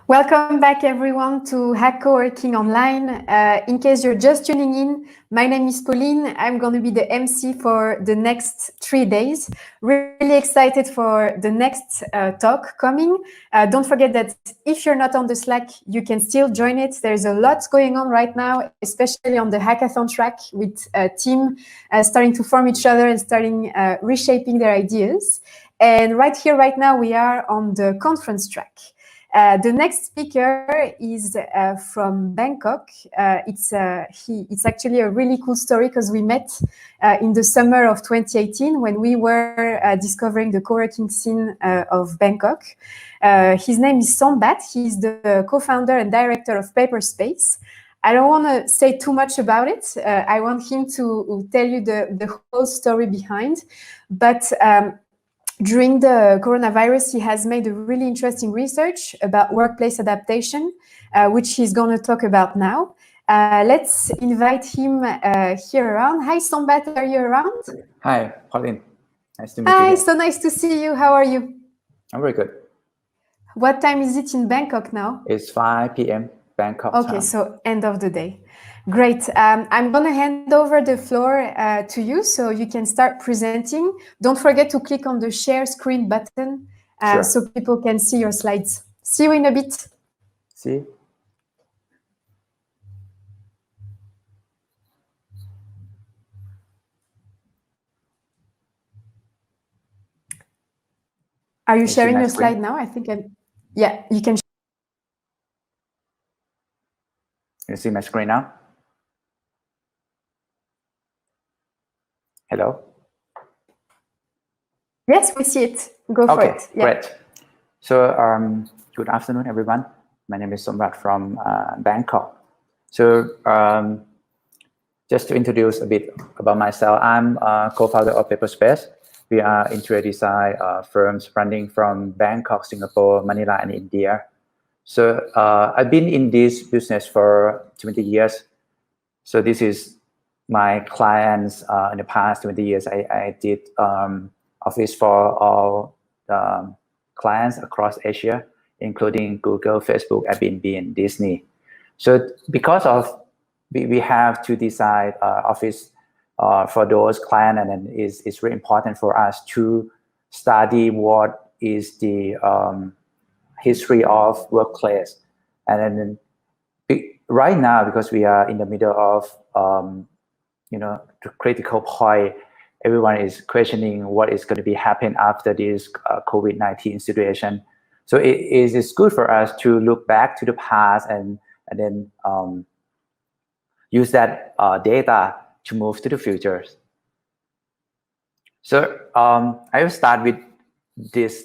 Welcome back, everyone, to Hack Coworking Online. In case you're just tuning in, my name is Pauline. I'm going to be the MC for the next 3 days. Really excited for the next talk coming. Don't forget that if you're not on the Slack, you can still join it. There's a lot going on right now, especially on the hackathon track, with a team starting to form each other and starting reshaping their ideas. And right here, right now, we are on the conference track. The next speaker is from Bangkok. It's actually a really cool story because we met in the summer of 2018 when we were discovering the co-working scene of Bangkok. His name is Sombat. He's the co-founder and director of Paperspace. I don't want to say too much about it. I want him to tell you the whole story behind. But during the coronavirus, he has made a really interesting research about workplace adaptation, which he's going to talk about now. Let's invite him here around. Hi, Sombat, are you around? Hi, Pauline. Nice to meet you. Hi, so nice to see you. How are you? I'm very good. What time is it in Bangkok now? It's 5 p.m. Bangkok time. Okay, so end of the day. Great. I'm going to hand over the floor to you so you can start presenting. Don't forget to click on the share screen button so people can see your slides. See you in a bit. See. Are you sharing your slide now? I think yeah, you can. You see my screen now? Hello? Yes, we see it. Go for it. Yeah. Great. So good afternoon, everyone. My name is Sombat from Bangkok. So just to introduce a bit about myself, I'm a co-founder of Paperspace. We are interior design firms running from Bangkok, Singapore, Manila, and India. So I've been in this business for 20 years. So this is my clients in the past 20 years. I did office for all the clients across Asia, including Google, Facebook, Airbnb, and Disney. So because of we have to design office for those clients, and then it's really important for us to study what is the history of workplace. And then right now, because we are in the middle of the critical point, everyone is questioning what is going to be happening after this COVID-19 situation. So it is good for us to look back to the past and then use that data to move to the future. So I will start with this.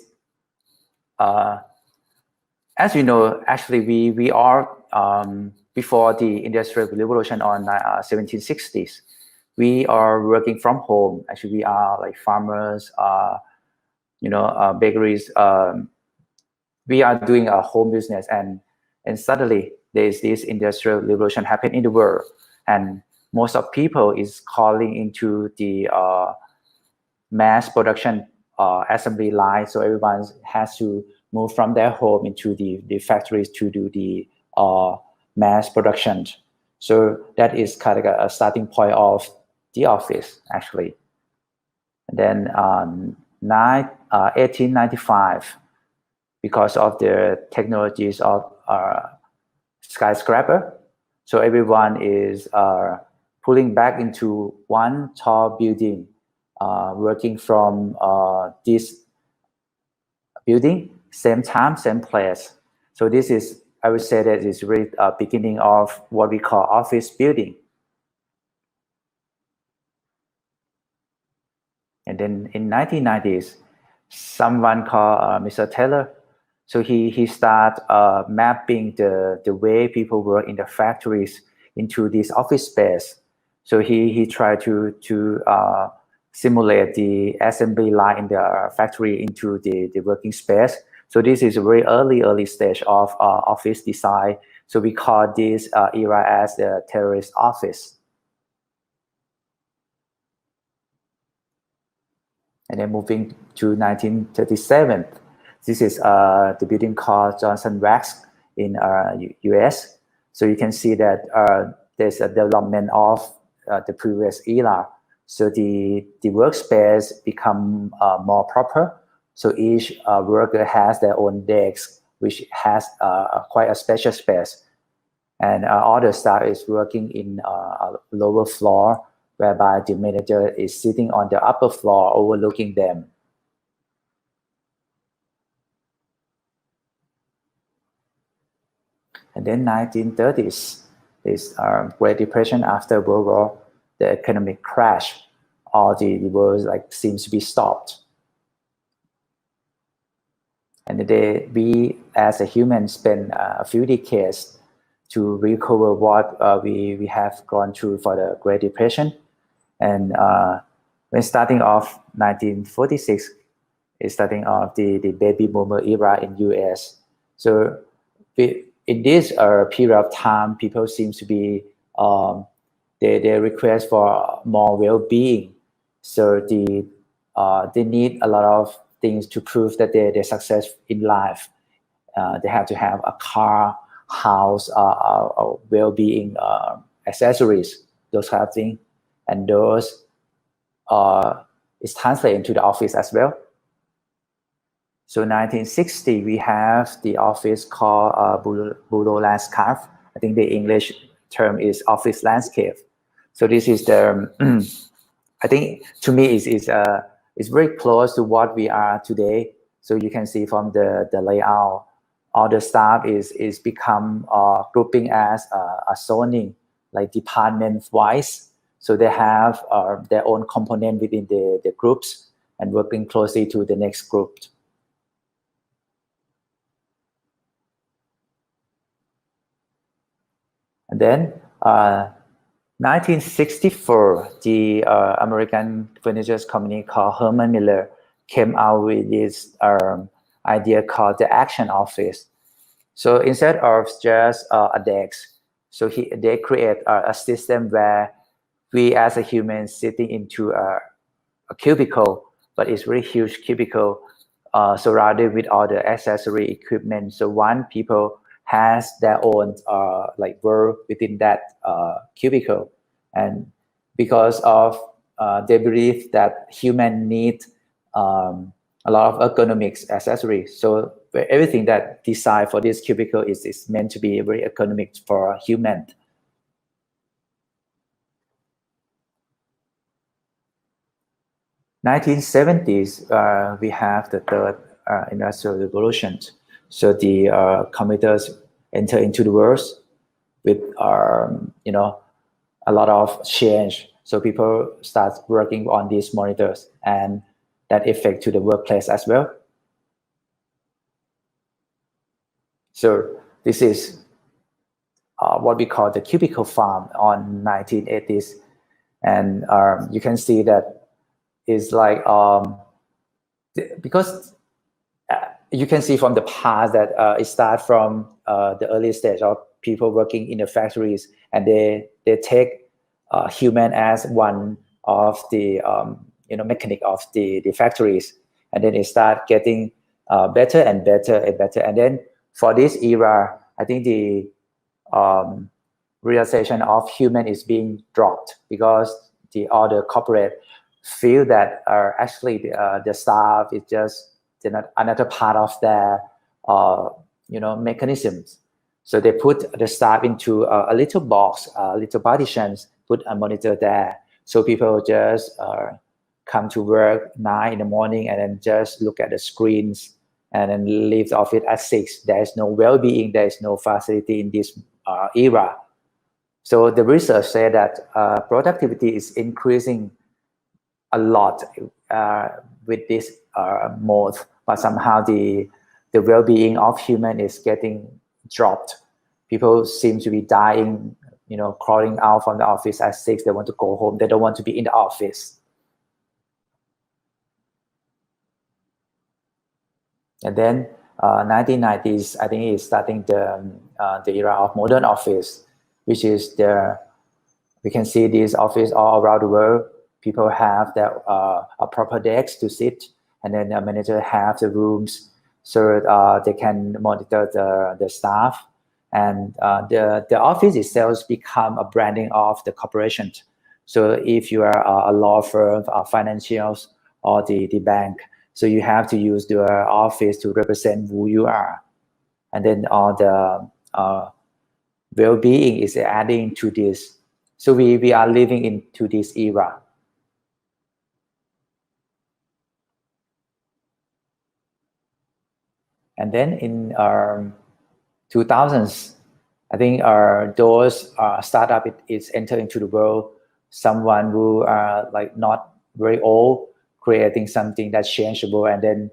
As you know, actually, we are before the Industrial Revolution on 1760s. We are working from home. Actually, we are like farmers, bakeries. We are doing a home business, and suddenly there is this industrial revolution happening in the world, and most of people is calling into the mass production assembly line. So everyone has to move from their home into the factories to do the mass production. So that is kind of a starting point of the office, actually. And then 1895, because of the technologies of skyscraper, so everyone is pulling back into one tall building, working from this building, same time, same place. So this is, I would say that is really beginning of what we call office building. And then in 1990s, someone called Mr. Taylor, so he started mapping the way people work in the factories into this office space. So he tried to simulate the assembly line in the factory into the working space. So this is a very early stage of office design. So we call this era as the terrorist office. And then moving to 1937, this is the building called Johnson Wax in US. So you can see that there's a development of the previous era. So the workspace become more proper. So each worker has their own desk, which has quite a special space. And all the staff is working in a lower floor, whereby the manager is sitting on the upper floor overlooking them. And then 1930s is Great Depression after World War, the economic crash, all the world like seems to be stopped. And we as a human spend a few decades to recover what we have gone through for the Great Depression. And when starting off 1946, is starting off the baby boomer era in US. So in this period of time, people seem to be they request for more well-being. So they need a lot of things to prove that they're success in life. They have to have a car, house, well-being accessories, those kind of things, and those is translated into the office as well. So 1960, we have the office called Bureau Landscape. I think the English term is office landscape. So this is the, I think to me it's very close to what we are today. So you can see from the layout, all the staff is become grouping as a zoning, like department wise. So they have their own component within the groups and working closely to the next group. And then 1964, the American furniture company called Herman Miller came out with this idea called the action office. So instead of just a desk, so they create a system where we as a human sitting into a cubicle, but it's really huge cubicle surrounded with all the accessory equipment. So one people has their own like work within that cubicle, and because of they believe that human need a lot of ergonomics accessories. So everything that designed for this cubicle is meant to be very ergonomic for human. In 1970s, we have the third industrial revolution. So the computers enter into the world with a lot of change. So people start working on these monitors, and that affect to the workplace as well. So this is what we call the cubicle farm on 1980s, and you can see that it's like because you can see from the past that it starts from the early stage of people working in the factories, and they take human as one of the mechanic of the factories, and then it start getting better and better and better. And then for this era, I think the realization of human is being dropped because the other corporate feel that actually the staff is just another part of their mechanisms. So they put the staff into a little box, little partitions, put a monitor there. So people just come to work 9 in the morning and then just look at the screens and then leave the office at 6. There is no well-being, there is no facility in this era. So the research said that productivity is increasing a lot with this mode, but somehow the well-being of human is getting dropped. People seem to be dying, crawling out from the office at 6. They want to go home. They don't want to be in the office. And then 1990s, I think, is starting the era of modern office, which is we can see this office all around the world. People have their a proper desk to sit, and then the manager have the rooms so they can monitor the staff, and the office itself become a branding of the corporation. So if you are a law firm, financials, or the bank, so you have to use the office to represent who you are. And then all the well-being is adding to this. So we are living into this era. And then in 2000s, I think those startup is enter into the world. Someone who are like not very old, creating something that's changeable, and then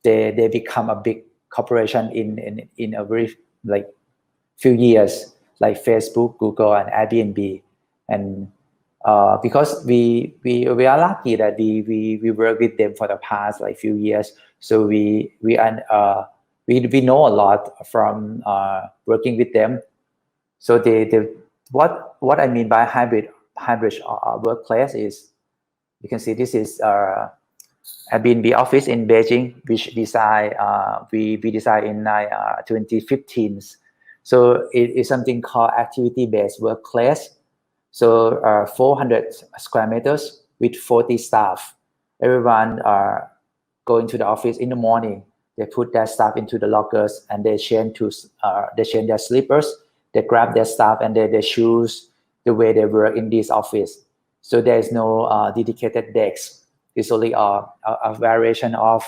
they become a big corporation in a very like few years, like Facebook, Google, and Airbnb. And because we are lucky that we work with them for the past like few years, so we know a lot from working with them. So what I mean by hybrid workplace is, you can see this is Airbnb office in Beijing, which we designed in 2015. So it is something called activity-based workplace. So 400 square meters with 40 staff. Everyone are going to the office in the morning. They put their stuff into the lockers and they change their slippers. They grab their stuff and they choose the way they work in this office. So there is no dedicated desk. It's only a variation of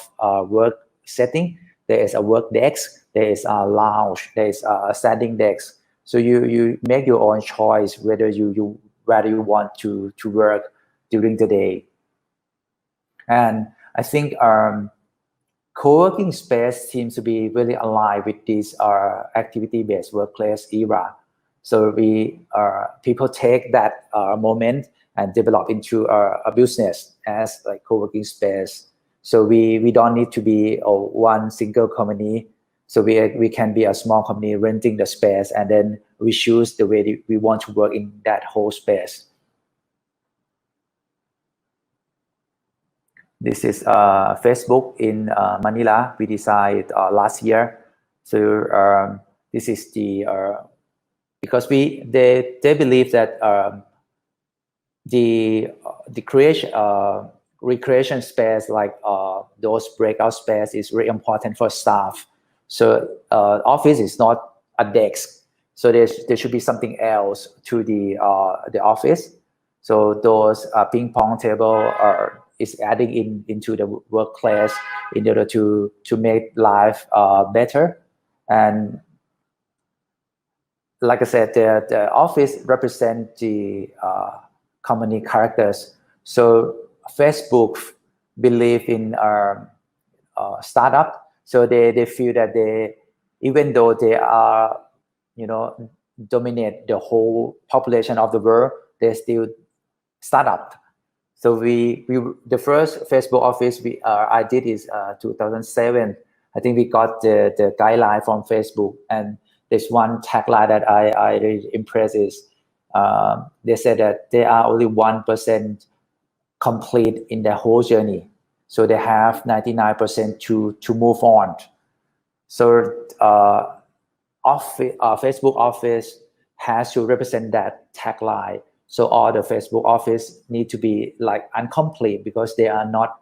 work setting. There is a work desk, there is a lounge, there is a standing desk. So you make your own choice whether you want to work during the day. And I think co-working space seems to be really aligned with this activity-based workplace era. So people take that moment and develop into a business as like co-working space. So we don't need to be one single company. So we can be a small company renting the space, and then we choose the way we want to work in that whole space. This is Facebook in Manila. We designed last year. So this is the because they believe that the creation recreation space, like those breakout space, is very important for staff. So office is not a desk. So there should be something else to the office. So those ping pong table is adding into the workplace in order to make life better. And like I said, the office represents the company characters. So Facebook believe in startup. So they feel that even though they are, dominate the whole population of the world, they still startup. So the first Facebook office I did is 2007. I think we got the guideline from Facebook, and there's one tagline that I really impressed is they said that they are only 1% complete in their whole journey. So they have 99% to move on. So Facebook office has to represent that tagline. So all the Facebook office need to be like incomplete because they are not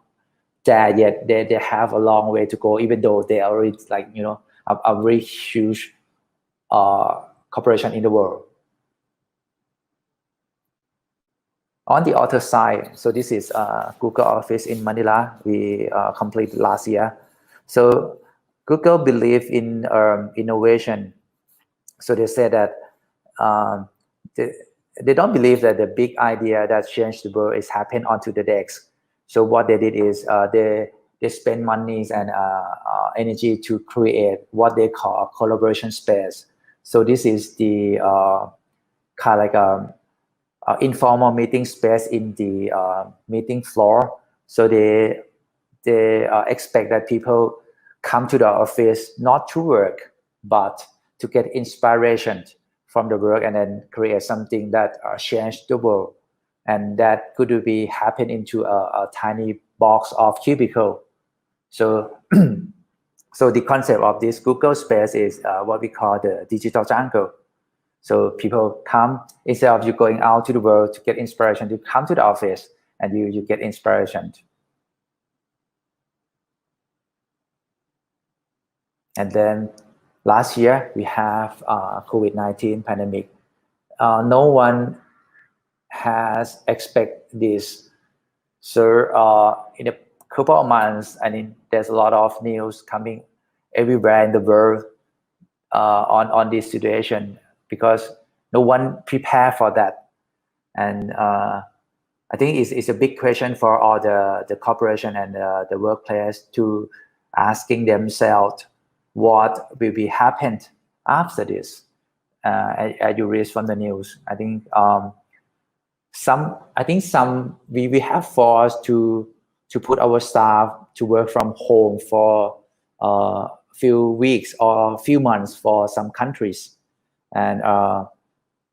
there yet. They have a long way to go, even though they are already like, a very huge corporation in the world. On the other side, so this is Google office in Manila. We completed last year. So Google believe in innovation. So they say that they don't believe that the big idea that changed the world is happen onto the desk. So what they did is they spend money and energy to create what they call a collaboration space. So this is the kind of like informal meeting space in the meeting floor. So they expect that people come to the office not to work, but to get inspiration from the work and then create something that change the world. And that could be happen into a tiny box of cubicle. So So the concept of this Google Space is what we call the digital jungle. So people come, instead of you going out to the world to get inspiration, you come to the office and you get inspiration. And then last year we have COVID-19 pandemic. No one has expected this. So in a couple of months, I mean, there's a lot of news coming everywhere in the world on this situation, because no one prepared for that. And I think it's a big question for all the corporation and the workplace to asking themselves what will be happen after this. As you read from the news, I think we have forced to put our staff to work from home for a few weeks or a few months for some countries. And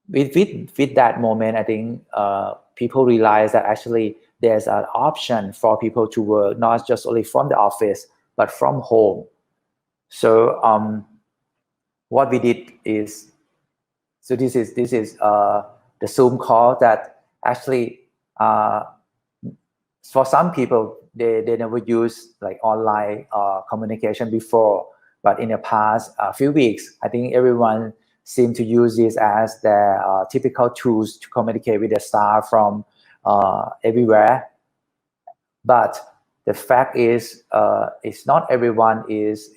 with that moment, I think people realize that actually there's an option for people to work not just only from the office but from home. So what we did is, so this is the Zoom call that actually for some people they never use like online communication before, but in the past few weeks, I think everyone seem to use this as their typical tools to communicate with the staff from everywhere. But the fact is, it's not everyone is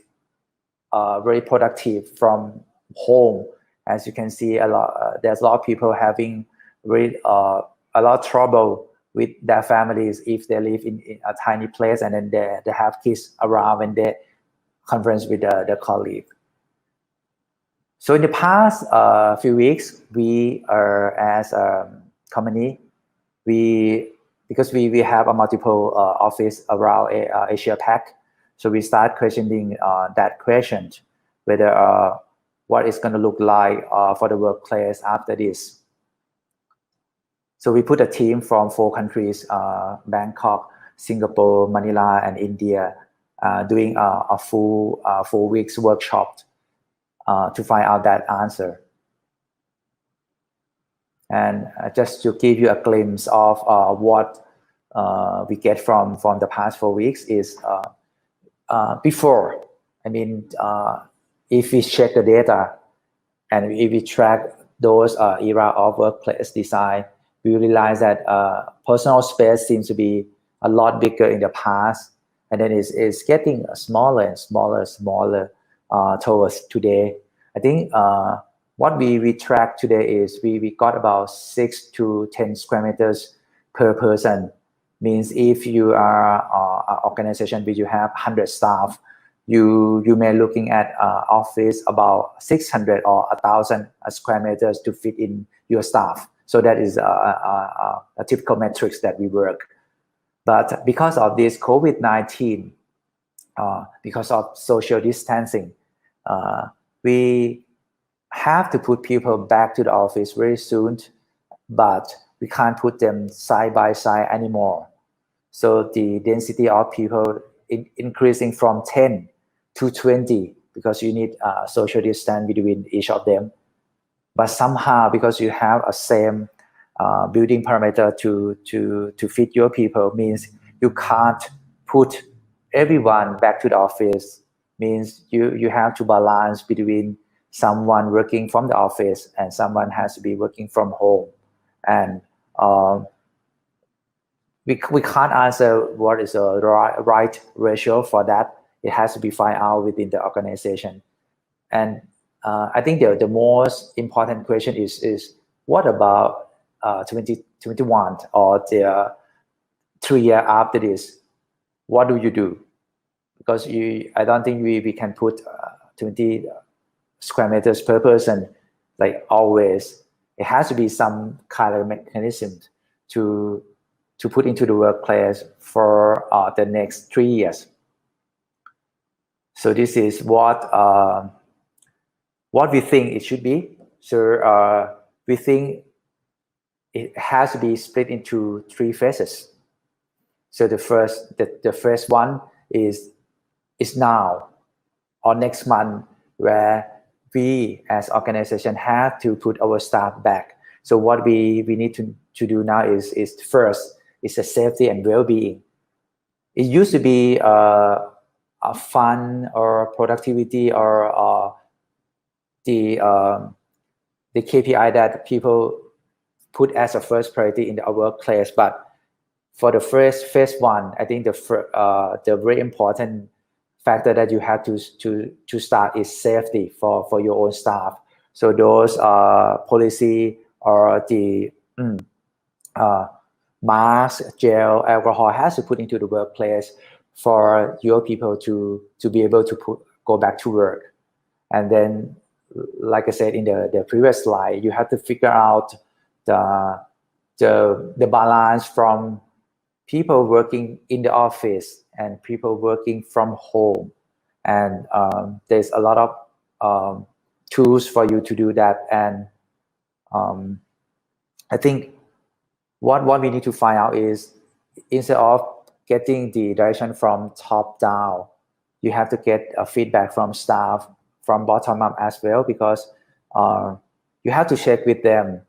very productive from home. As you can see, there's a lot of people having really a lot of trouble with their families if they live in a tiny place and then they have kids around when they conference with their colleague. So in the past few weeks, we are as a company, because we have a multiple office around Asia Pac, so we start questioning that question, whether what it's going to look like for the workplace after this. So we put a team from 4 countries, Bangkok, Singapore, Manila, and India, doing a full 4 weeks workshop to find out that answer. And just to give you a glimpse of what we get from the past 4 weeks is before. I mean, if we check the data and if we track those era of workplace design, we realize that personal space seems to be a lot bigger in the past, and then it's getting smaller and smaller towards today. I think what we track today is we got about 6 to 10 square meters per person. Means if you are an organization where you have 100 staff, you may looking at office about 600 or 1,000 square meters to fit in your staff. So that is a typical metrics that we work. But because of this COVID-19, because of social distancing, we have to put people back to the office very soon, but we can't put them side by side anymore. So the density of people increasing from 10 to 20 because you need social distance between each of them. But somehow, because you have a same building parameter to fit your people, means you can't put everyone back to the office. Means you have to balance between someone working from the office and someone has to be working from home. And we can't answer what is a right ratio for that. It has to be found out within the organization. And I think the most important question is what about 2021 or the 3 years after this? What do you do? Because I don't think we can put 20 square meters per person like always. It has to be some kind of mechanism to put into the workplace for the next 3 years. So this is what we think it should be. So we think it has to be split into 3 phases. So the first one is now. or next month where we as organization have to put our staff back. So what we need to do now is first is the safety and well-being. It used to be a fun or productivity or the KPI that people put as a first priority in our workplace. But for the first phase one, I think the very important factor that you have to start is safety for your own staff. So those policy or the mask, gel, alcohol has to put into the workplace for your people to be able to go back to work. And then, like I said in the previous slide, you have to figure out the balance from people working in the office and people working from home. And there's a lot of tools for you to do that. And I think what we need to find out is, instead of getting the direction from top down, you have to get a feedback from staff from bottom up as well, because you have to check with them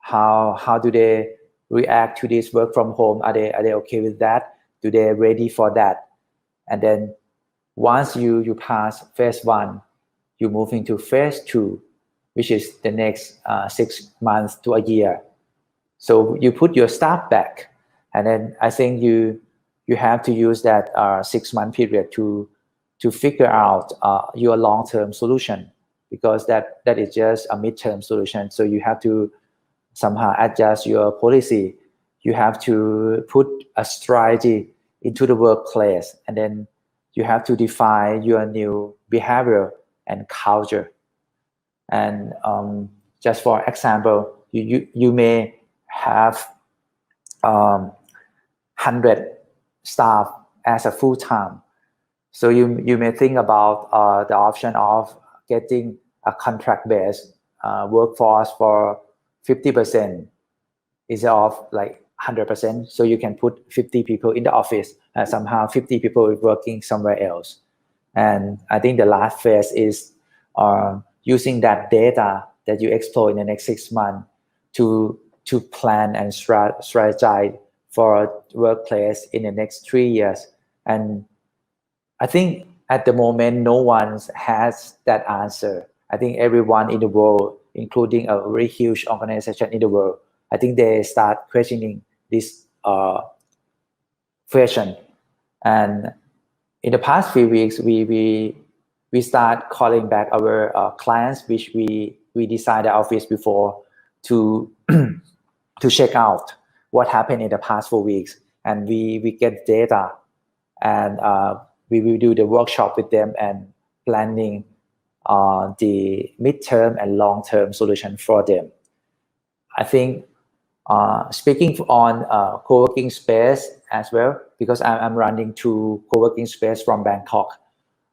how do they react to this work from home. Are they okay with that? Do they ready for that? And then once you pass phase one, you move into phase two, which is the next 6 months to a year. So you put your staff back, and then I think you have to use that 6-month period to figure out your long-term solution, because that is just a mid-term solution. So you have to somehow adjust your policy. You have to put a strategy into the workplace, and then you have to define your new behavior and culture. And just for example, you may have 100 staff as a full-time. So you may think about the option of getting a contract-based workforce for 50% instead of like 100%. So you can put 50 people in the office and somehow 50 people working somewhere else. And I think the last phase is using that data that you explore in the next 6 months to plan and strategize for a workplace in the next 3 years. And I think at the moment, no one has that answer. I think everyone in the world, including a very huge organization in the world, I think they start questioning this question. And in the past few weeks, we start calling back our clients, which we designed the office before, to to check out what happened in the past 4 weeks. And we get data, and we will do the workshop with them and planning the midterm and long-term solution for them. I think speaking on co-working space as well, because I'm running 2 co-working space from Bangkok.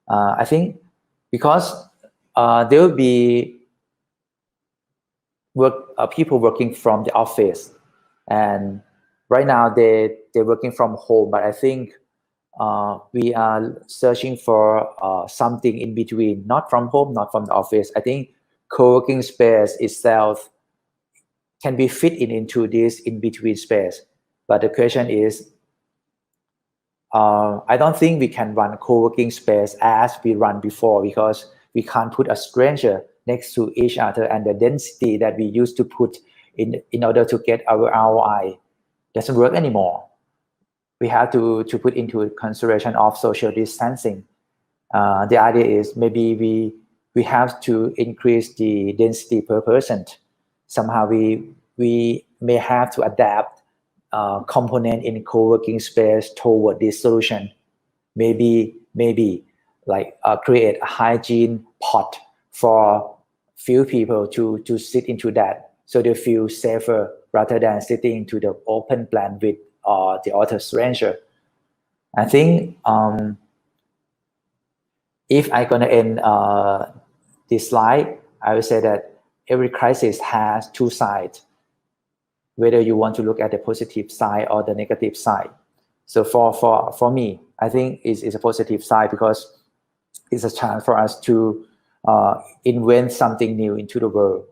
I think because there will be people working from the office, and right now they're working from home, but I think we are searching for something in between, not from home, not from the office. I think co-working space itself can be fit into this in-between space. But the question is, I don't think we can run co-working space as we run before, because we can't put a stranger next to each other, and the density that we used to put in order to get our ROI doesn't work anymore. We have to put into consideration of social distancing. The idea is maybe we have to increase the density per person. Somehow we may have to adapt component in co-working space toward this solution. Maybe like create a hygiene pot for few people to sit into that, so they feel safer rather than sitting into the open plan with the other stranger. I think if I'm gonna end this slide, I would say that every crisis has 2 sides, whether you want to look at the positive side or the negative side. So for me, I think it's a positive side, because is a chance for us to invent something new into the world.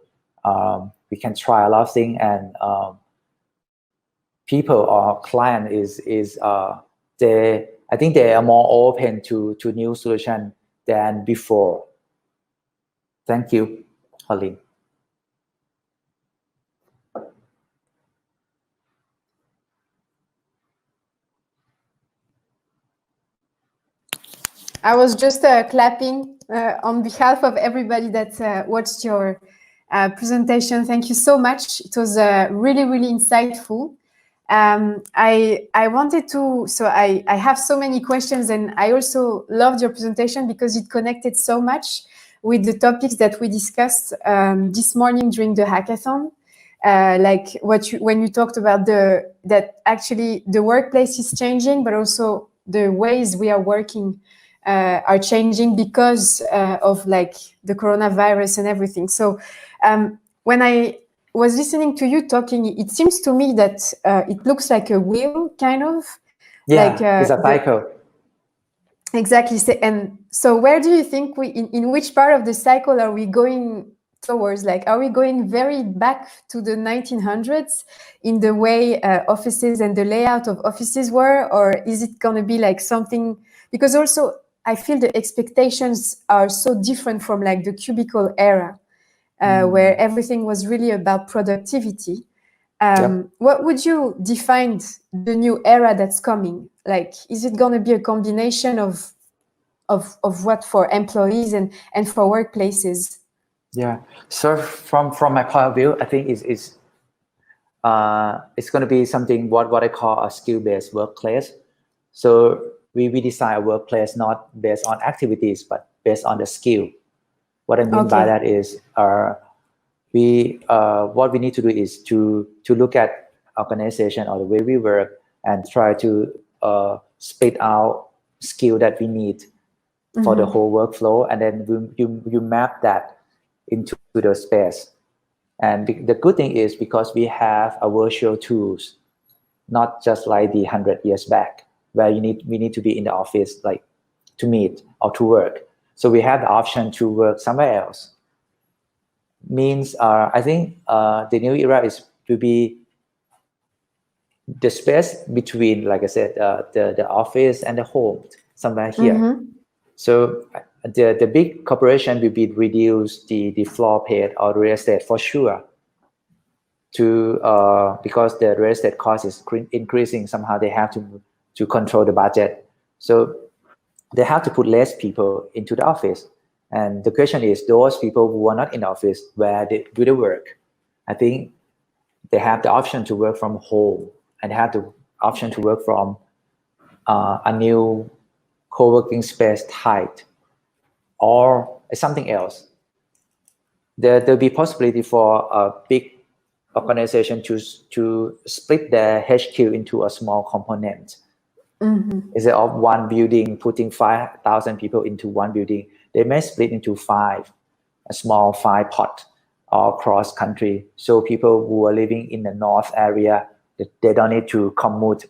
We can try a lot of things, and people or client I think they are more open to new solution than before. Thank you, Pauline. I was just clapping on behalf of everybody that watched your presentation. Thank you so much. It was really, really insightful. I wanted to, so I have so many questions, and I also loved your presentation because it connected so much with the topics that we discussed this morning during the hackathon. Like when you talked about that actually the workplace is changing, but also the ways we are working are changing because of like the coronavirus and everything. So when I was listening to you talking, it seems to me that it looks like a wheel, kind of. Yeah, like, it's a cycle. Exactly. And so where do you think in which part of the cycle are we going towards? Like, are we going very back to the 1900s in the way offices and the layout of offices were? Or is it going to be like something, because also I feel the expectations are so different from like the cubicle era, where everything was really about productivity. What would you define the new era that's coming? Like, is it going to be a combination of what for employees and for workplaces? Yeah. So from my point of view, I think it's going to be something what I call a skill-based workplace. So we design a workplace not based on activities, but based on the skill. What I mean by that is what we need to do is to look at organization or the way we work and try to split out skill that we need for the whole workflow, and then you map that into the space. And the good thing is because we have a virtual tools, not just like the 100 years back where we need to be in the office like to meet or to work. So we have the option to work somewhere else. Means I think the new era is to be the space between, like I said, the office and the home, somewhere here. So the big corporation will be reduce the floor plate or real estate for sure, to because the real estate cost is increasing. Somehow they have to control the budget, so they have to put less people into the office. And the question is, those people who are not in the office, where they do the work? I think they have the option to work from home, and have the option to work from a new co-working space type or something else. There'll be possibility for a big organization to split their HQ into a small component. Instead of one building putting 5,000 people into one building, they may split into a small five pot all across country. So people who are living in the north area, they don't need to commute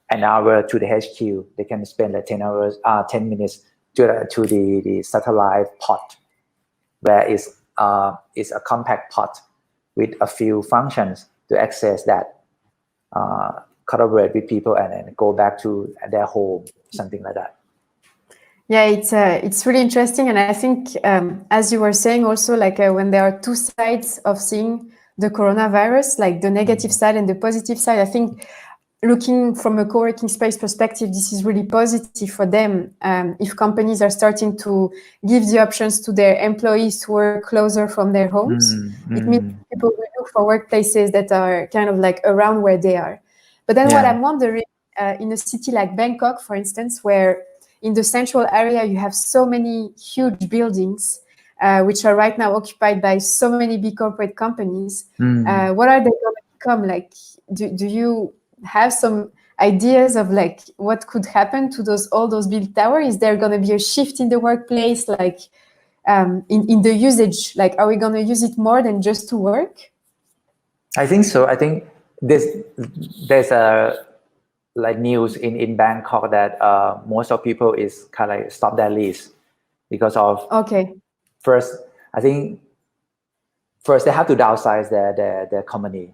an hour to the HQ. They can spend like 10 minutes to the satellite pot, where it's a compact pot with a few functions to access that, collaborate with people, and then go back to their home, something like that. Yeah, it's really interesting, and I think as you were saying also, like when there are two sides of seeing the coronavirus, like the negative side and the positive side, I think looking from a co-working space perspective, this is really positive for them. If companies are starting to give the options to their employees to work closer from their homes, it means people will look for workplaces that are kind of like around where they are. But then what I'm wondering, in a city like Bangkok, for instance, where in the central area you have so many huge buildings, which are right now occupied by so many big corporate companies, what are they going to become? Like, do you have some ideas of like what could happen to all those big towers? Is there going to be a shift in the workplace, like in the usage? Like, are we going to use it more than just to work? I think so. I think there's a like news in Bangkok that most of people is kind of like stop their lease because of Okay. first, I think first they have to downsize their company.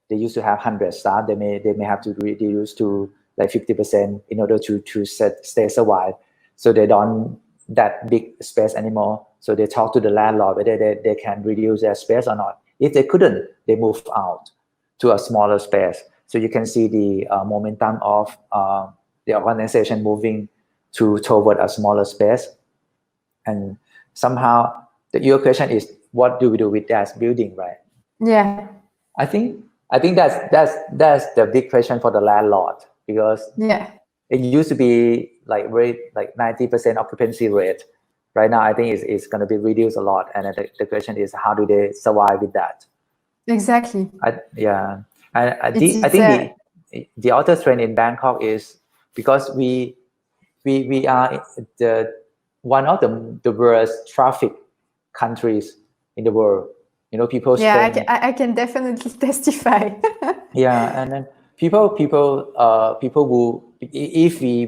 They used to have 100 staff. They may have to reduce to like 50% in order to stay survive. So they don't that big space anymore. So they talk to the landlord whether they can reduce their space or not. If they couldn't, they move out to a smaller space. So you can see the momentum of the organization moving toward a smaller space. And somehow your question is, what do we do with that building, right? Yeah. I think that's the big question for the landlord, because Yeah. it used to be like 90% occupancy rate. Right now, I think it's going to be reduced a lot, and the question is, how do they survive with that? Exactly. I think the other trend in Bangkok is because we are the one of the worst traffic countries in the world. You know, people Yeah, spend. I can definitely testify. Yeah, and then people who, if we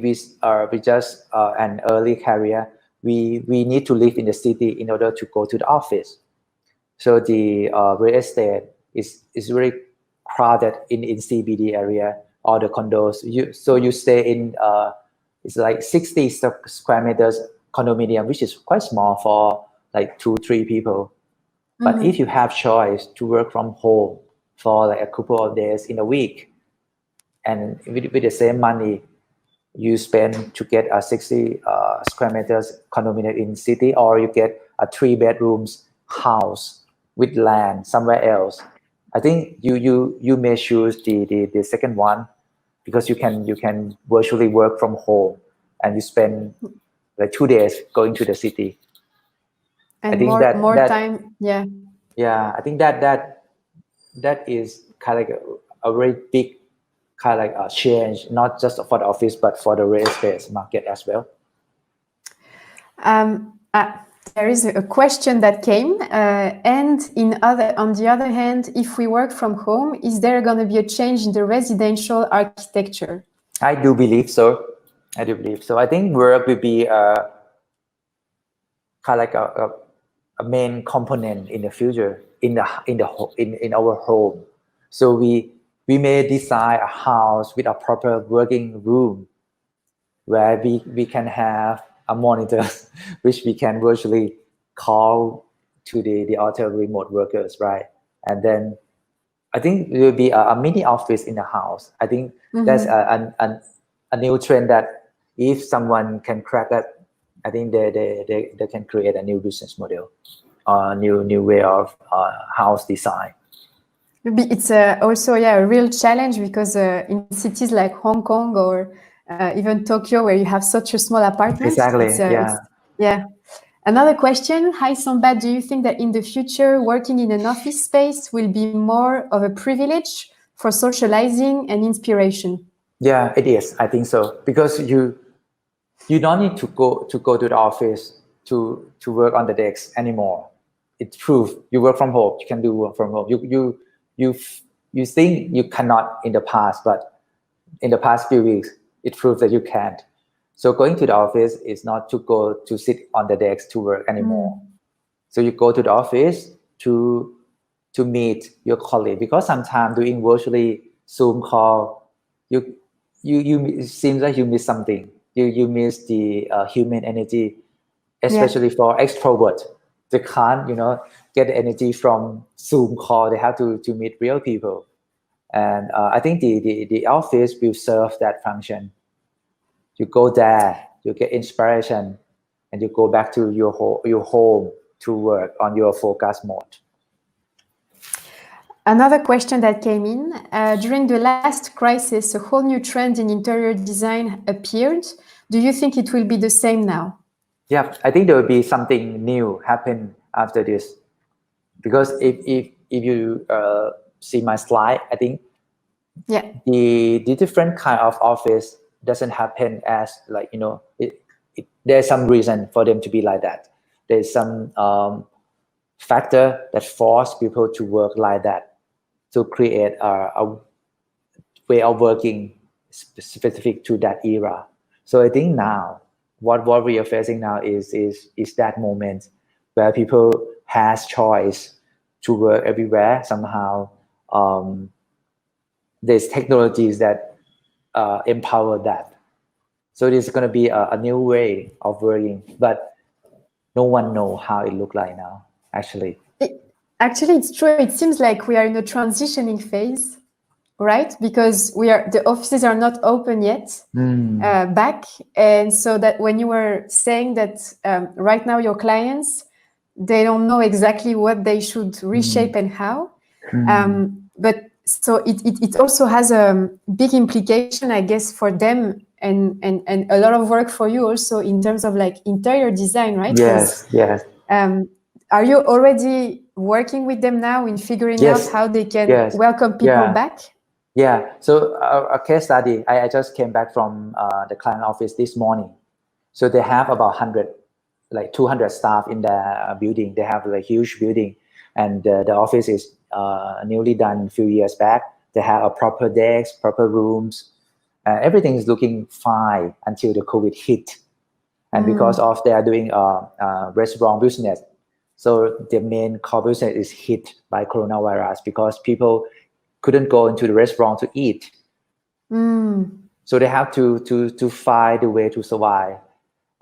just an early career, we need to live in the city in order to go to the office. So the real estate is very crowded in CBD area, or the condos. You stay in it's like 60 square meters condominium, which is quite small for like 2-3 people. But if you have choice to work from home for like a couple of days in a week, and with the same money you spend to get a 60 square meters condominium in city, or you get a 3 bedrooms house with land somewhere else, I think you may choose the second one, because you can virtually work from home, and you spend like 2 days going to the city. And I think more time. Yeah. I think that is kind of like a very big kind of like a change, not just for the office but for the real estate market as well. There is a question that came, and on the other hand, if we work from home, is there going to be a change in the residential architecture? I do believe so. I think work will be kind of like a main component in the future in our home. So we may design a house with a proper working room where we can have a monitor which we can virtually call to the other remote workers, right? And then I think there will be a mini office in the house. I think that's a new trend that if someone can crack that, I think they can create a new business model, new way of house design. Maybe it's also a real challenge, because in cities like Hong Kong or even Tokyo, where you have such a small apartment. Exactly. Yeah. Another question. Hi, Sombat. Do you think that in the future, working in an office space will be more of a privilege for socializing and inspiration? Yeah, it is. I think so, because you don't need to go to the office to work on the desk anymore. It's proof you work from home. You can do work from home. You think you cannot in the past, but in the past few weeks, it proves that you can't. So going to the office is not to go to sit on the desk to work anymore. So you go to the office to meet your colleague, because sometimes doing virtually Zoom call, you it seems like you miss something. You miss the human energy, especially for extrovert. They can't get the energy from Zoom call. They have to meet real people. And I think the office will serve that function. You go there, you get inspiration, and you go back to your home to work on your focus mode. Another question that came in, during the last crisis, a whole new trend in interior design appeared. Do you think it will be the same now? Yeah, I think there will be something new happen after this, because if you see my slide, I think the different kind of office doesn't happen as like there's some reason for them to be like that. There's some factor that force people to work like that, to create a way of working specific to that era. So I think now what we are facing now is that moment where people has choice to work everywhere. Somehow there's technologies that empower that. So there's going to be a new way of working, but no one know how it look like now, actually. Actually, it's true. It seems like we are in a transitioning phase, right? Because the offices are not open yet back. And so that when you were saying that right now your clients, they don't know exactly what they should reshape and how. But so it also has a big implication, I guess, for them and a lot of work for you also in terms of like interior design, right? Yes, yes. Are you already working with them now in figuring out how they can welcome people back? Yeah. So a case study, I just came back from the client office this morning. So they have about 200 staff in the building. They have a huge building, and the office is newly done a few years back. They have a proper desk, proper rooms. Everything is looking fine until the COVID hit. And because of they are doing restaurant business, so the main core business is hit by coronavirus because people couldn't go into the restaurant to eat. So they have to find a way to survive.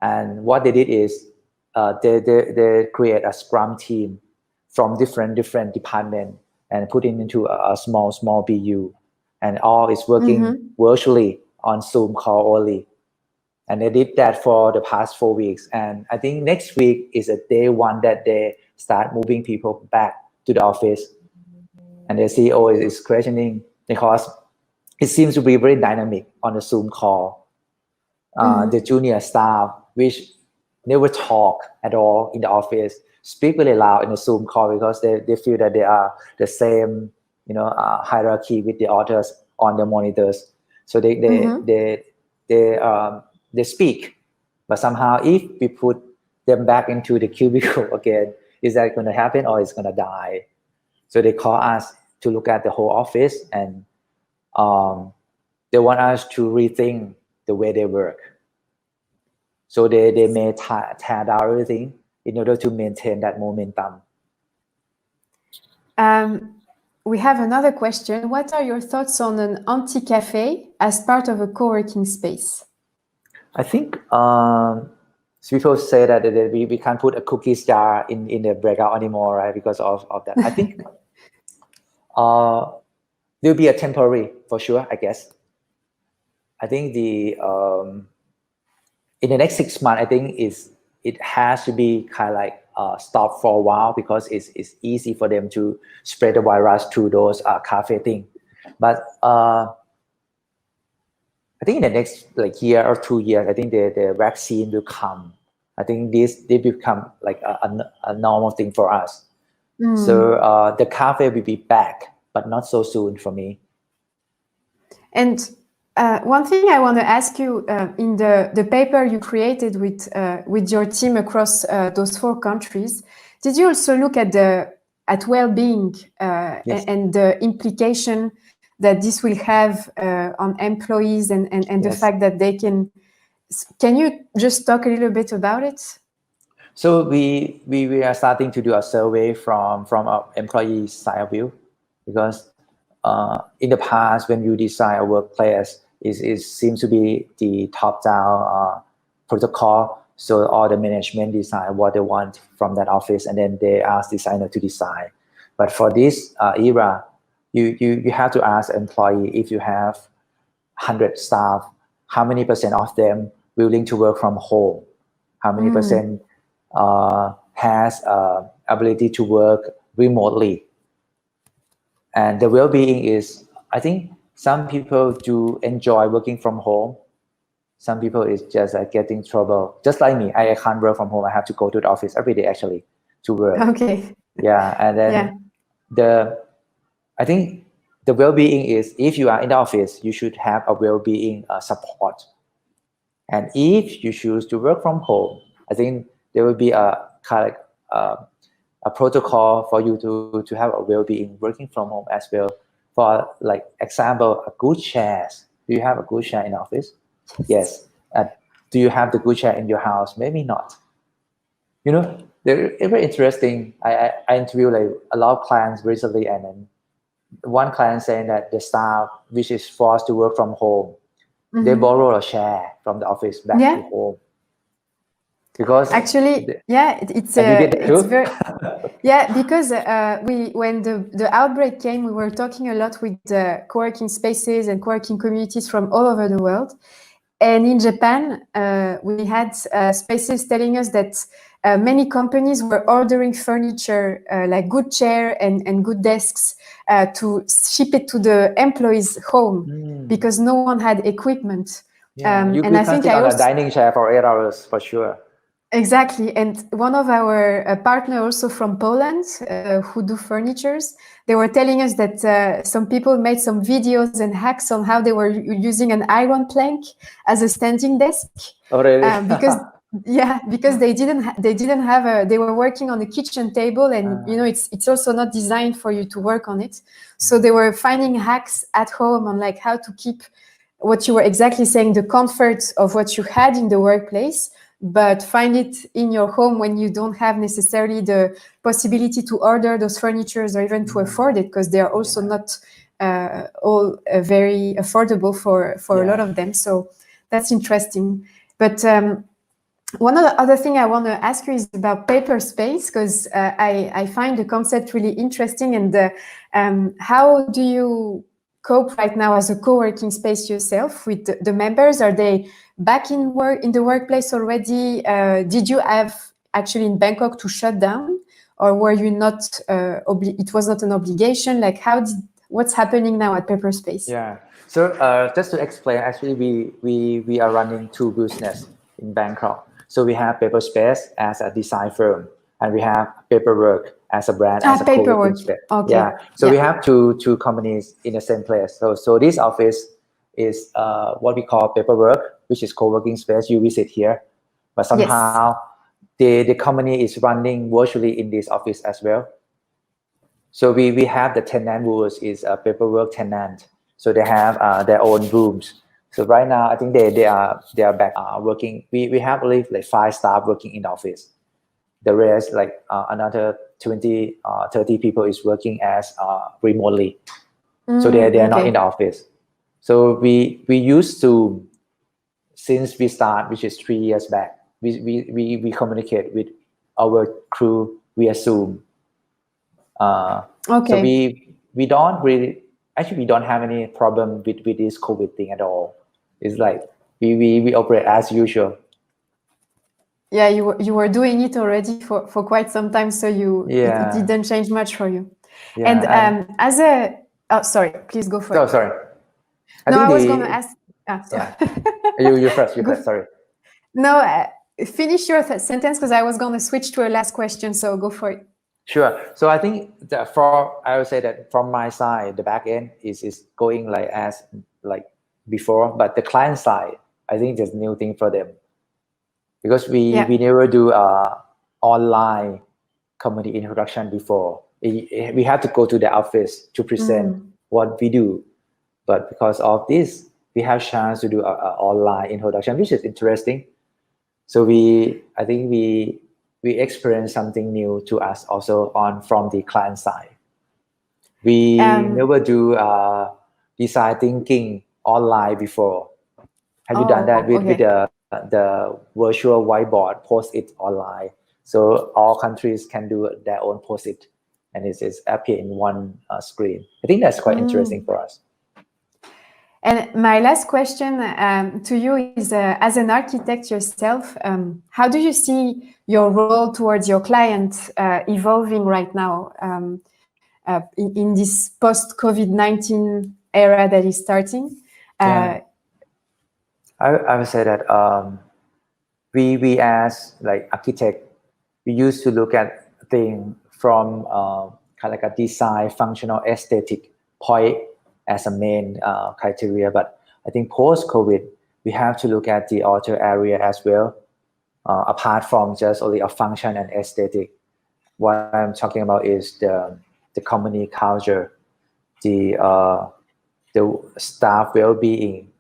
And what they did is they create a scrum team from different departments and put it into a small BU, and all is working virtually on Zoom call only. And they did that for the past 4 weeks. And I think next week is a day one that they start moving people back to the office. And the CEO is questioning because it seems to be very dynamic on the Zoom call. The junior staff, which never talk at all in the office, speak really loud in the Zoom call because they feel that they are the same, hierarchy with the others on the monitors. So they speak, but somehow if we put them back into the cubicle again, is that going to happen or is going to die? So they call us to look at the whole office, and they want us to rethink the way they work. So they may tear down everything in order to maintain that momentum. We have another question. What are your thoughts on an anti-cafe as part of a co-working space? I think people say that we can't put a cookies jar in the breakout anymore, right? Because of that. I think there'll be a temporary for sure, I guess. I think in the next 6 months, I think it has to be kind of like stopped for a while because it's easy for them to spread the virus through those cafe thing. But I think in the next year or 2 years, I think the vaccine will come. I think they become like a normal thing for us. So the cafe will be back, but not so soon for me. And one thing I want to ask you, in the paper you created with your team across those 4 countries, did you also look at well-being and the implication that this will have on employees and the fact that they can you just talk a little bit about it? So we are starting to do a survey from our employees' side of view, because in the past when you design a workplace, it seems to be the top-down protocol. So all the management decide what they want from that office, and then they ask designer to design. But for this era, you have to ask employee, if you have 100 staff, how many % of them willing to work from home? How many % has ability to work remotely? And the well-being is, I think some people do enjoy working from home. Some people is just getting trouble. Just like me, I can't work from home. I have to go to the office every day actually to work. Okay. Yeah, and then I think the well-being is, if you are in the office, you should have a well-being support. And if you choose to work from home, I think there will be a kind of a protocol for you to have a well-being working from home as well. For example, a good chairs. Do you have a good chair in office? Yes. do you have the good chair in your house? Maybe not. They're very interesting. I interviewed like a lot of clients recently, and then one client saying that the staff which is forced to work from home, they borrow a chair from the office back to home. Because actually, it's you did that too? very because when the outbreak came, we were talking a lot with co-working spaces and co-working communities from all over the world. And in Japan, we had spaces telling us that many companies were ordering furniture like good chair and good desks to ship it to the employees' home because no one had equipment. You and I can think sit I on a also dining chair for 8 hours for sure. Exactly. And one of our partner also from Poland who do furnitures, they were telling us that some people made some videos and hacks on how they were using an iron plank as a standing desk. Oh, really? Because they didn't have they were working on a kitchen table, and it's also not designed for you to work on it. So they were finding hacks at home on like how to keep what you were exactly saying, the comfort of what you had in the workplace, but find it in your home when you don't have necessarily the possibility to order those furnitures or even to afford it, because they are also not all very affordable for a lot of them. So that's interesting. But one of the other thing I want to ask you is about Paperspace, because I find the concept really interesting. And how do you cope right now as a co-working space yourself with the members? Are they back in the workplace already? Did you have actually in Bangkok to shut down, or were you not? It was not an obligation. Like what's happening now at Paperspace? Yeah. So just to explain, actually we are running two business in Bangkok. So we have Paperspace as a design firm, and we have Paperwork as a brand, as a co-working space. Okay. Yeah. So we have two companies in the same place. So this office is what we call Paperwork, which is co-working space. You visit here, but somehow the company is running virtually in this office as well. So we have the tenant rules is a Paperwork tenant. So they have their own rooms. So right now, I think they are back working. We have only like 5 staff working in the office. The rest, like another 20, 30 people is working as remotely. So they are not in the office. So we used to, since we start, which is 3 years back, we communicate with our crew via Zoom. So we don't really, actually we don't have any problem with this COVID thing at all. It's like we operate as usual. Yeah, you were doing it already for quite some time, so it didn't change much for you. And as a sorry, please go for it. Oh, sorry. I was going to ask. You first. Sorry. No, finish your sentence, because I was going to switch to a last question. So go for it. Sure. So I think I would say that from my side, the back end is going like as like before, but the client side, I think there's new thing for them, because we never do online company introduction before. We have to go to the office to present what we do, but because of this, we have chance to do a online introduction, which is interesting. So I think we experience something new to us also from the client side. We never do design thinking online before. Have you done that with the virtual whiteboard, post it online? So all countries can do their own post it, and it is appear in one screen. I think that's quite interesting for us. And my last question to you is, as an architect yourself, how do you see your role towards your client evolving right now in this post-COVID-19 era that is starting? I would say that we as like architect, we used to look at things from kind of like a design, functional, aesthetic point as a main criteria. But I think post-COVID, we have to look at the other area as well, apart from just only a function and aesthetic. What I'm talking about is the company culture, the staff well-being,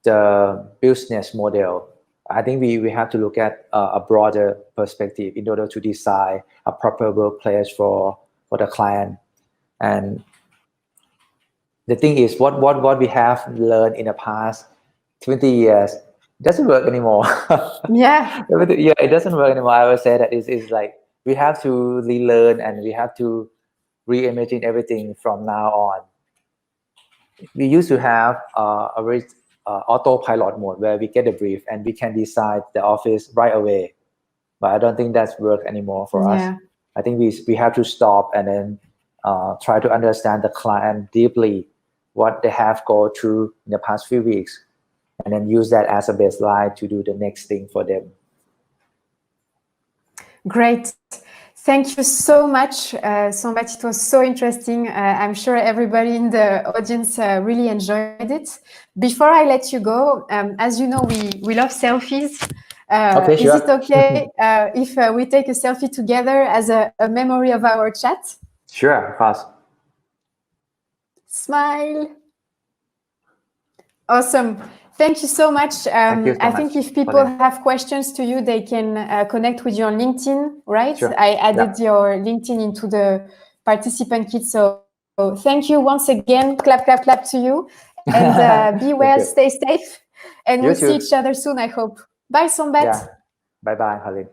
the business model. I think we have to look at a broader perspective in order to design a proper workplace for the client. And the thing is, what we have learned in the past 20 years doesn't work anymore. Yeah. Yeah, it doesn't work anymore. I would say that it's like we have to relearn and we have to reimagine everything from now on. We used to have a very autopilot mode where we get a brief and we can decide the office right away. But I don't think that's work anymore for us. I think we have to stop and then try to understand the client deeply, what they have gone through in the past few weeks, and then use that as a baseline to do the next thing for them. Great. Thank you so much, Sombat. It was so interesting. I'm sure everybody in the audience really enjoyed it. Before I let you go, as you know, we love selfies. Okay, sure. Is it okay if we take a selfie together as a memory of our chat? Sure, of course. Smile. Awesome. Thank you so much. Thank you so I think much, if people Pauline. have questions to you, they can connect with you on LinkedIn, right? Sure. I added your LinkedIn into the participant kit. So thank you once again. Clap, clap, clap to you. And be well, stay safe. And we'll see each other soon, I hope. Bye, Sombat. Yeah. Bye-bye, Pauline.